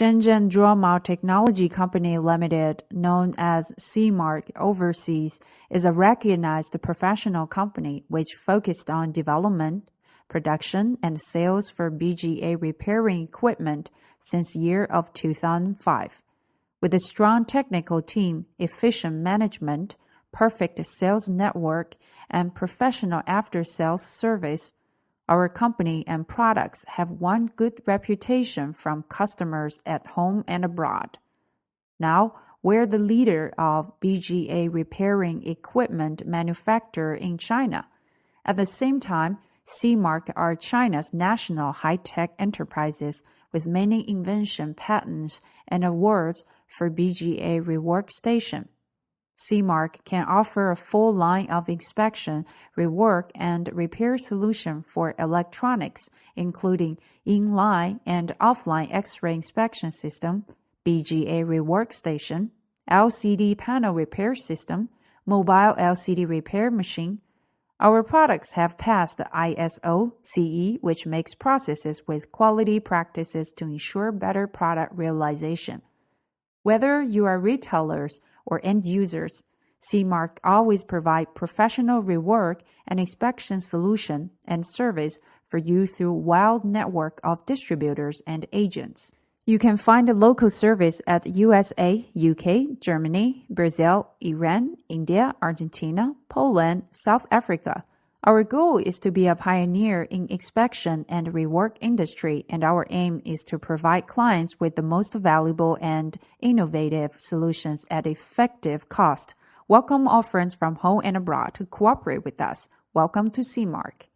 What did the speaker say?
Shenzhen Zhuomao Technology Company Limited, known as Seamark Overseas, is a recognized professional company which focused on development, production, and sales for BGA repairing equipment since year of 2005. With a strong technical team, efficient management, perfect sales network, and professional after-sales service, our company and products have won good reputation from customers at home and abroad. Now, we're the leader of BGA repairing equipment manufacturer in China. At the same time, Seamark are China's national high-tech enterprises with many invention patents and awards for BGA Rework Station. Seamark can offer a full line of inspection, rework, and repair solution for electronics, including in-line and offline X-ray inspection system, BGA Rework Station, LCD panel repair system, mobile LCD repair machine. Our products have passed ISO CE, which makes processes with quality practices to ensure better product realization. Whether you are retailers or end users, Seamark always provide professional rework and inspection solution and service for you through wide network of distributors and agents. You can find a local service at USA, UK, Germany, Brazil, Iran, India, Argentina, Poland, South Africa. Our goal is to be a pioneer in inspection and rework industry, and our aim is to provide clients with the most valuable and innovative solutions at effective cost. Welcome all friends from home and abroad to cooperate with us. Welcome to Seamark.